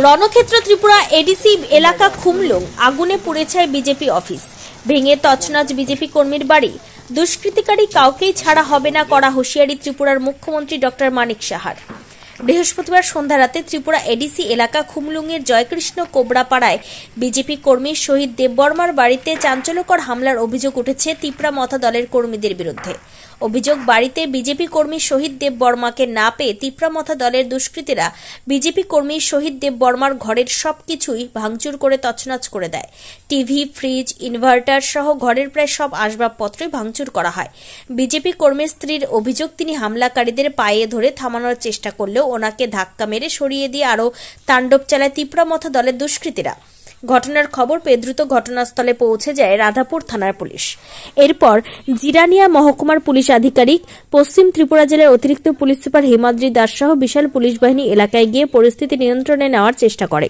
রণক্ষেত্র Tripura ADC এলাকা খুমলুং আগুনে পুড়ে ছাই বিজেপি অফিস, ভেঙে তছনছ বিজেপি কর্মীর বাড়ি। দুষ্কৃতিকারী কাউকেই ছাড়া হবে না, করা হুঁশিয়ারি ত্রিপুরার মুখ্যমন্ত্রী ডক্টর মানিক সাহার। বৃহস্পতিবার সন্ধ্যা রাতে ত্রিপুরা এডিসি এলাকা খুমলুঙের জয়কৃষ্ণ কোবরাপাড়ায় বিজেপি কর্মী শহীদ দেববর্মার বাড়িতে চাঞ্চল্যকর হামলার অভিযোগ উঠেছে তিপ্রা মথা দলের কর্মীদের বিরুদ্ধে। অভিযোগ, বাড়িতে বিজেপি কর্মী শহীদ দেববর্মাকে না পেয়ে তিপ্রা মথা দলের দুষ্কৃতীরা বিজেপি কর্মী শহীদ দেববর্মার ঘরের সবকিছুই ভাঙচুর করে তছনছ করে দেয়। টিভি, ফ্রিজ, ইনভার্টার সহ ঘরের প্রায় সব আসবাবপত্রই ভাঙচুর করা হয়। বিজেপি কর্মীর স্ত্রীর অভিযোগ, তিনি হামলাকারীদের পায়ে ধরে থামানোর চেষ্টা করলেও ওনাকে ধাক্কা মেরে সরিয়ে দিয়ে আরও তাণ্ডব চালায় তিপ্রা মথা দলের দুষ্কৃতীরা। ঘটনার খবর পেয়ে দ্রুত ঘটনাস্থলে পৌঁছে যায় রাধাপুর থানার পুলিশ। এরপর জিরানিয়া মহকুমার পুলিশ আধিকারিক, পশ্চিম ত্রিপুরা জেলার অতিরিক্ত পুলিশ সুপার হেমাদ্রি দাস সহ বিশাল পুলিশ বাহিনী এলাকায় গিয়ে পরিস্থিতি নিয়ন্ত্রণে নেওয়ার চেষ্টা করে।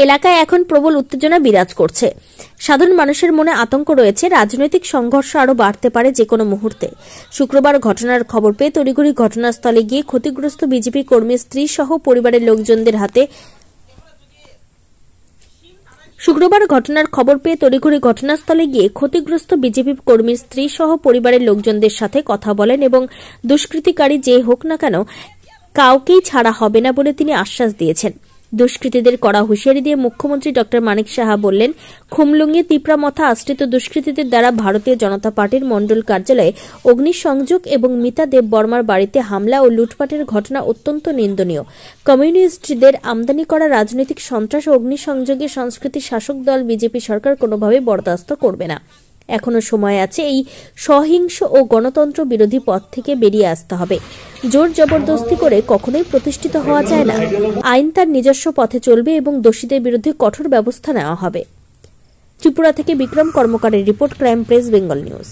এলাকায় এখন প্রবল উত্তেজনা বিরাজ করছে। সাধারণ মানুষের মনে আতঙ্ক রয়েছে, রাজনৈতিক সংঘর্ষ আরও বাড়তে পারে যে কোনো মুহূর্তে। শুক্রবার ঘটনার খবর পেয়ে তড়িঘড়ি ঘটনাস্থলে গিয়ে ক্ষতিগ্রস্ত বিজেপি কর্মীর স্ত্রী সহ পরিবারের লোকজনদের হাতে সাথে কথা বলেন এবং দুষ্কৃতিকারী যে হোক না কেন কাউকেই ছাড়া হবে না বলে তিনি আশ্বাস দিয়েছেন। দুষ্কৃতীদের কড়া হুঁশিয়ারি দিয়ে মুখ্যমন্ত্রী ডক্টর মানিক সাহা বললেন, খুমলুঙে তিপ্রা মথা আশ্রিত দুষ্কৃতীদের দ্বারা ভারতীয় জনতা পার্টির মণ্ডল কার্যালয়ে অগ্নিসংযোগ এবং মিতা দেববর্মার বাড়িতে হামলা ও লুটপাটের ঘটনা অত্যন্ত নিন্দনীয়। কমিউনিস্টদের আমদানি করা রাজনৈতিক সন্ত্রাস ও অগ্নিসংযোগে সংস্কৃতি শাসক দল বিজেপি সরকার কোনোভাবেই বরদাস্ত করবে না। এখনো সময় আছে, এই সহিংস ও গণতন্ত্র বিরোধী পথ থেকে বেরিয়ে আসতে হবে। জোর জবরদস্তি করে কখনোই প্রতিষ্ঠিত হওয়া যায় না। আইন তার নিজস্ব পথে চলবে এবং দোষীদের বিরুদ্ধে কঠোর ব্যবস্থা নেওয়া হবে। ত্রিপুরা থেকে বিক্রম কর্মকারের report, crime press, Bengal news.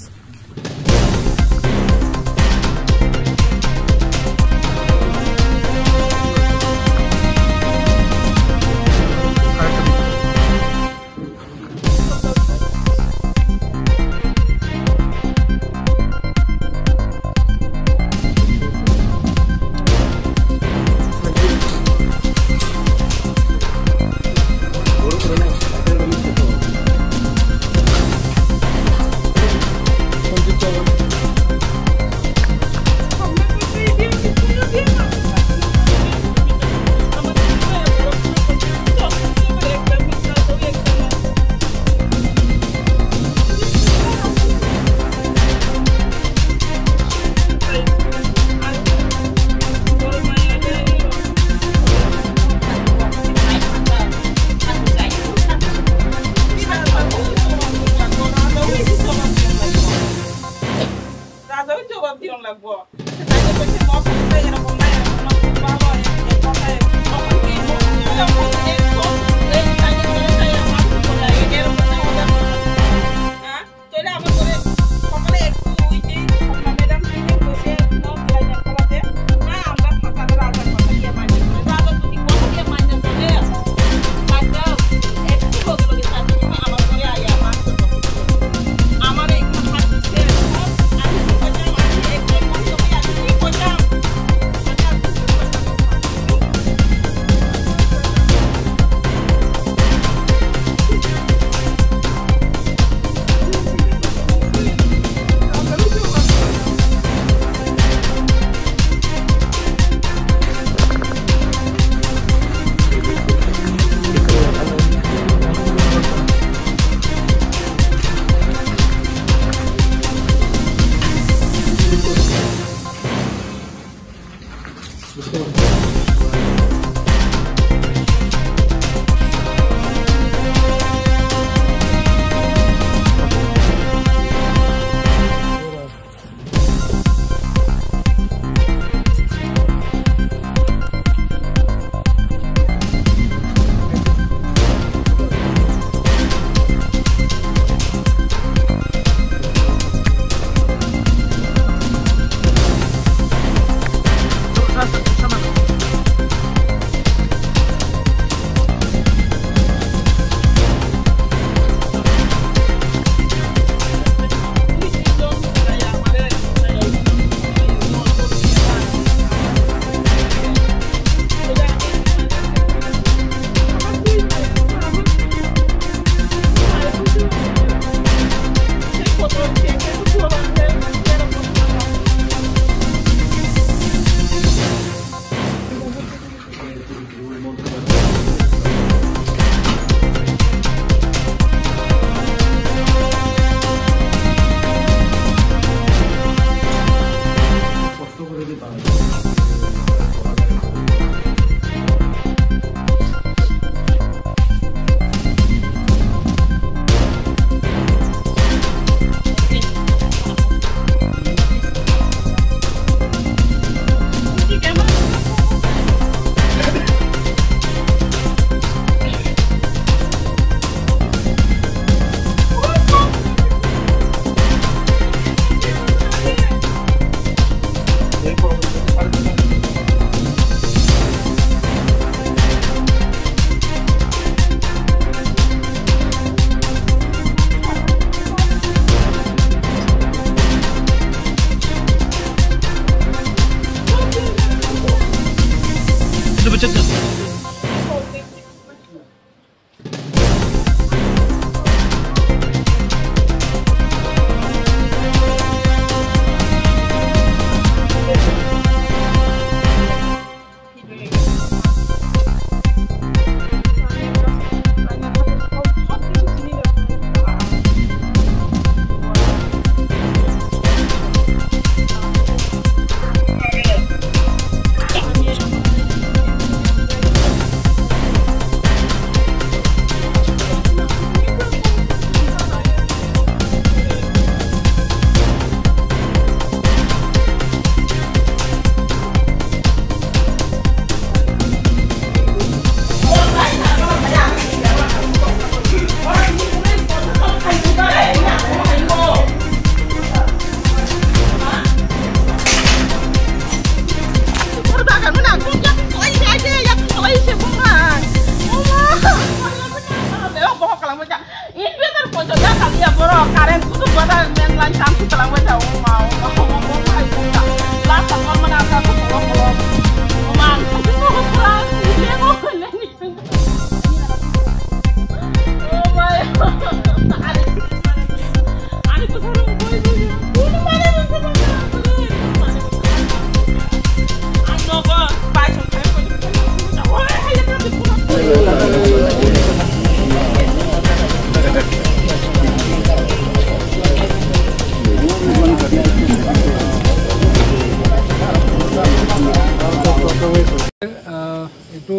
একটু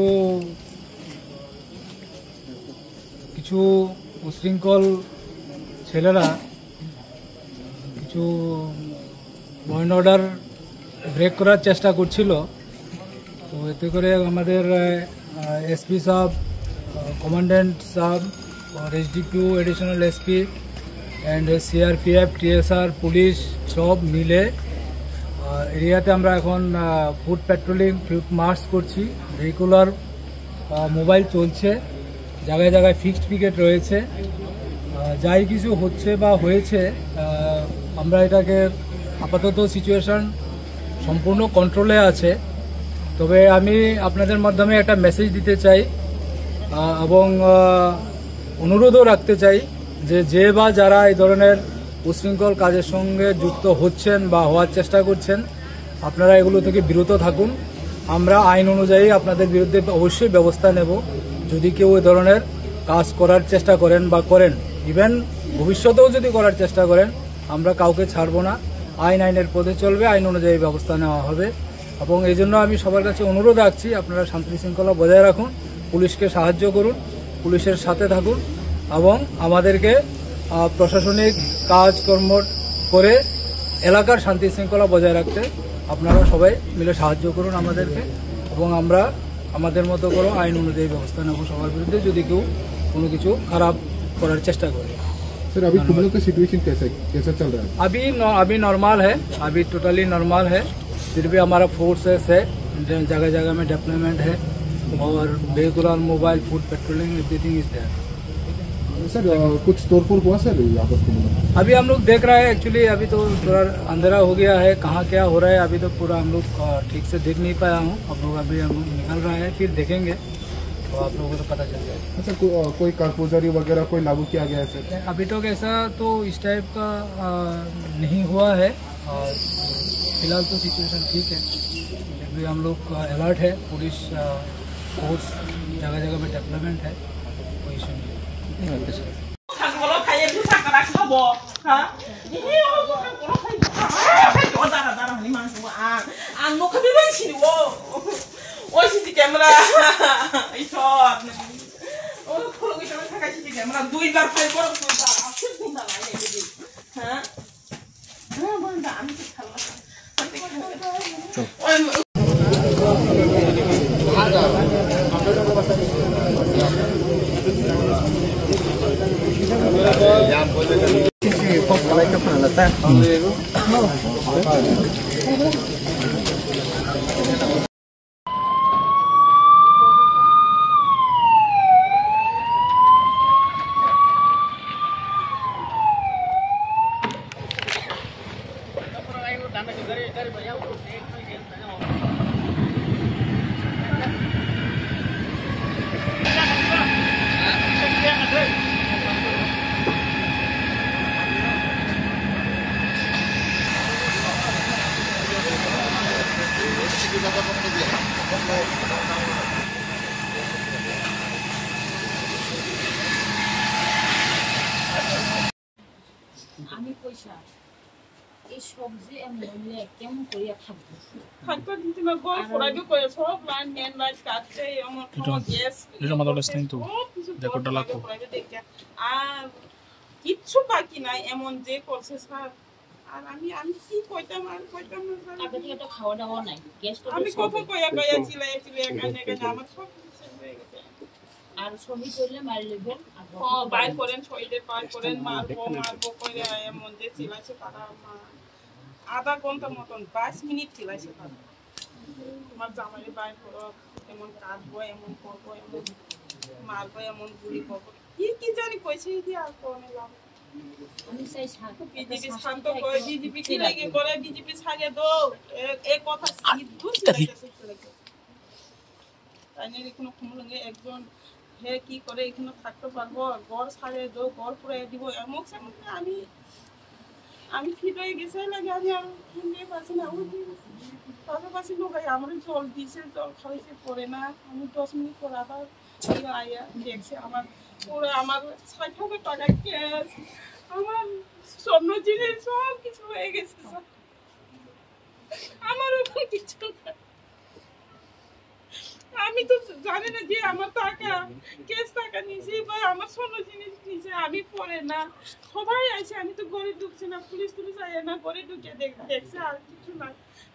কিছু উশৃঙ্খল ছেলেরা কিছু ল অ্যান্ড অর্ডার ব্রেক করার চেষ্টা করছিল। তো এতে করে আমাদের এসপি সাহেব, কমান্ড্যান্ট সাহেব, SDPO, additional SP and CRPF, TSR, police সব মিলে এরিয়াতে আমরা এখন ফুট পেট্রোলিং, ফুট মার্চ করছি। ভেহিকুলার মোবাইল চলছে, জায়গায় জায়গায় ফিক্সড পিকেট রয়েছে। যাই কিছু হচ্ছে বা হয়েছে, আমরা এটাকে আপাতত সিচুয়েশন সম্পূর্ণ কন্ট্রোলে আছে। তবে আমি আপনাদের মাধ্যমে একটা মেসেজ দিতে চাই এবং অনুরোধও রাখতে চাই যে বা যারা এই ধরনের উশৃঙ্খল কাজের সঙ্গে যুক্ত হচ্ছেন বা হওয়ার চেষ্টা করছেন, আপনারা এগুলো থেকে বিরত থাকুন। আমরা আইন অনুযায়ী আপনাদের বিরুদ্ধে অবশ্যই ব্যবস্থা নেব। যদি কেউ এই ধরনের কাজ করার চেষ্টা করেন বা করেন, ইভেন ভবিষ্যতেও যদি করার চেষ্টা করেন, আমরা কাউকে ছাড়বো না। আইনের পথে চলবে, আইন অনুযায়ী ব্যবস্থা নেওয়া হবে। এবং এই জন্য আমি সবার কাছে অনুরোধ রাখছি, আপনারা শান্তি শৃঙ্খলা বজায় রাখুন, পুলিশকে সাহায্য করুন, পুলিশের সাথে থাকুন এবং আমাদেরকে প্রশাসনিক কাজকর্ম করে এলাকার শান্তি শৃঙ্খলা বজায় রাখতে আপনারা সবাই মিলে সাহায্য করুন আমাদেরকে। এবং আমরা আমাদের মতো করে আইন অনুযায়ী ব্যবস্থা নেব সবার বিরুদ্ধে, যদি কেউ কোনো কিছু খারাপ করার চেষ্टा करे। सर अभी तुम लोग का सिचुएशन कैसा चल रहा है? अभी नॉर्मल है, अभी टोटली नॉर्मल है। फिर भी हमारा फोर्सेस है, जगह जगह में डेवलपमेंट है और vehicular, mobile, food patrolling, everything is there. Sir कुछ तोड़फोड़ हुआ सर आपस में? अभी हम लोग देख रहे हैं, एक्चुअली अभी तो थोड़ा अंधेरा हो गया है, कहाँ क्या हो रहा है अभी तो पूरा हम लोग ठीक से देख नहीं पाया हूँ। अब लोग अभी हम निकल रहे हैं, फिर देखेंगे तो आप लोगों को तो पता चल जाएगा। अच्छा कोई कारपोजरी वगैरह कोई लागू किया गया है सर? अभी तक ऐसा तो इस टाइप का नहीं हुआ है और फिलहाल तो सिचुएशन ठीक है। अभी हम लोग अलर्ट है, पुलिस फोर्स जगह जगह में डेवलपमेंट है, कोई इशू नहीं है। ক্যামেরা ক্যামেরা দুইবার ফাইল করো, হ্যাঁ dari সমস্যা এই সবজি আমি বললে কেমন করিয়া খাবো থাকতে দিতে না গল পড়াইবে কই সব লাইন মেন লাইন কাটছে আমার কোনো গ্যাস এটা আমাদের স্থান তো দেখো ডালা কো আর কিচ্ছু বাকি নাই এমন যে করছে স্যার আর আমি কি কইতাম না স্যার আগে থেকে তো খাওয়া দাওয়া নাই গ্যাস তো আমি কত কইয়া চিলাই এখানে আমার সব শেষ হয়ে গেছে আর সবই করলে মারি লেবেন বাইর করেন শহীদের পার করেন মারবো করে এমন যে চিলাইছে তারা আধা ঘন্টা মতন 22 মিনিট চিলাইছে তারা তোমার জামাই বাইর করো এমন কাটবো এমন করবো এমন মারবো এমন গুলি করবো কি জানি কইছে কি আর কোনে লাভ আমি চাই বিজেপি শান্ত করে বিজেপি কি লাগে করে বিজেপি ছাগে দো এই কথা সিদ্ধ চিলাইছে তাই নিয়ে কোনো খুমলঙ্গে একজন হে কি করে এখানে থাকতে পারবো গড় ছাড়ে দো গড় পুরাই দিব এমন সেমন আমি ফিট হয়ে গেছে লাগে আমি আর কিনতে পারছি না ওই পাশাপাশি লোক আমার জল দিয়েছে জল খাইছে পরে না আমি 10 মিনিট পর আবার আয়া দেখছে আমার পুরো আমার 60,000 টাকা ক্যাশ আমার স্বর্ণ জিনিস সব কিছু হয়ে গেছে আমার ওখানে কিছু আমি তো জানি না যে আমার টাকা ক্যাশ টাকা নিয়েছি বা আমার স্বর্ণ জিনিস নিয়েছে আমি পরে না সবাই আছে আমি তো ঘরে ঢুকছি না পুলিশ আয় না ঘরে ঢুকে দেখছে আর কিছু না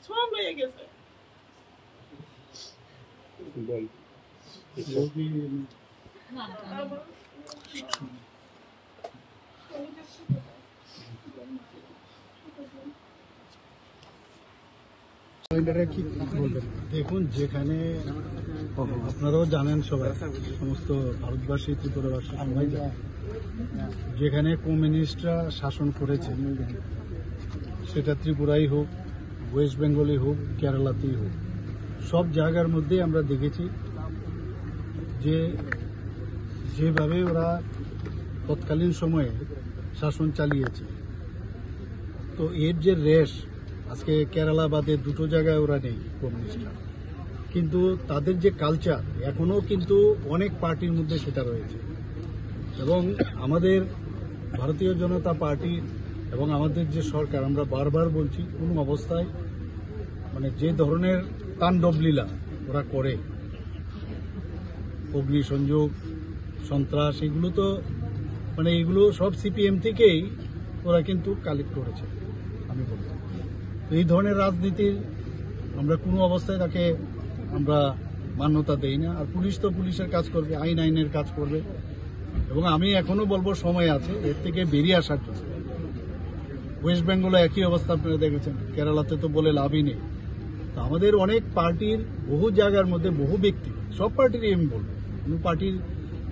সব হয়ে গেছে দেখুন যেখানে আপনারাও জানেন সবাই সমস্ত ভারতবাসী ত্রিপুরাবাসী সবাই জানেন যেখানে কমিউনিস্টরা শাসন করেছে সেটা ত্রিপুরাই হোক ওয়েস্ট বেঙ্গলই হোক কেরালাতেই হোক সব জায়গার মধ্যে আমরা দেখেছি যে যেভাবে ওরা তৎকালীন সময়ে শাসন চালিয়েছে তো এর যে রেশ আজকে কেরালা বাদে দুটো জায়গায় ওরা নেই কমিউনিস্টরা কিন্তু তাদের যে কালচার এখনো কিন্তু অনেক পার্টির মধ্যে সেটা রয়েছে এবং আমাদের ভারতীয় জনতা পার্টি এবং আমাদের যে সরকার আমরা বারবার বলছি কোনো অবস্থায় মানে যে ধরনের তাণ্ডবলীলা ওরা করে অগ্নিসংযোগ সন্ত্রাস এগুলো তো মানে এগুলো সব সিপিএম থেকেই ওরা কিন্তু কালেক্ট করেছে আমি বলবো এই ধরনের রাজনীতির আমরা কোনো অবস্থায় তাকে আমরা মান্যতা দেই না আর পুলিশ তো পুলিশের কাজ করবে আইনের কাজ করবে এবং আমি এখনো বলবো সময় আছে এর থেকে বেরিয়ে আসার জন্য ওয়েস্ট বেঙ্গলে একই অবস্থা আপনারা দেখেছেন কেরালাতে তো বলে লাভই নেই তো আমাদের অনেক পার্টির বহু জায়গার মধ্যে বহু ব্যক্তি সব পার্টিরই আমি বলবো কোনো পার্টির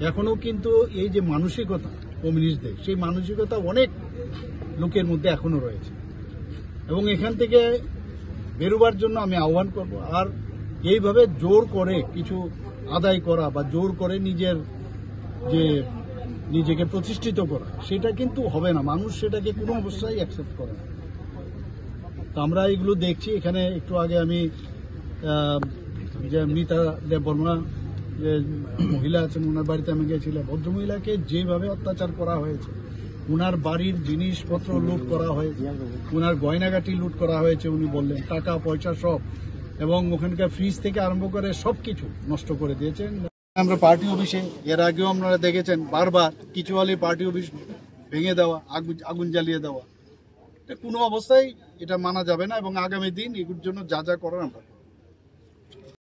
এখনো কিন্তু এই যে মানসিকতা কমিউনিস্টদের সেই মানসিকতা অনেক লোকের মধ্যে এখনো রয়েছে এবং এখান থেকে বেরোবার জন্য আমি আহ্বান করব আর এইভাবে জোর করে কিছু আদায় করা বা জোর করে নিজেকে প্রতিষ্ঠিত করা সেটা কিন্তু হবে না মানুষ সেটাকে কোনো অবস্থায় অ্যাকসেপ্ট করে না তো আমরা এগুলো দেখছি এখানে একটু আগে আমি যে মিতা দেববর্মা যে মহিলা আছেন ওনার বাড়িতে আমি গিয়েছিলাম ভদ্রমহিলাকে যেভাবে অত্যাচার করা হয়েছে উনার বাড়ির জিনিসপত্র লুট করা হয়েছে উনার গয়নাগাটি লুট করা হয়েছে উনি বললেন টাকা পয়সা সব এবং ওখানকার ফ্রিজ থেকে আরম্ভ করে সবকিছু নষ্ট করে দিয়েছেন আমরা পার্টি অফিসে এর আগেও আপনারা দেখেছেন বারবার কিছু হলে পার্টি অফিস ভেঙে দেওয়া আগুন জ্বালিয়ে দেওয়া কোনো অবস্থায় এটা মানা যাবে না এবং আগামী দিন এগুলোর জন্য যা যা করার আমরা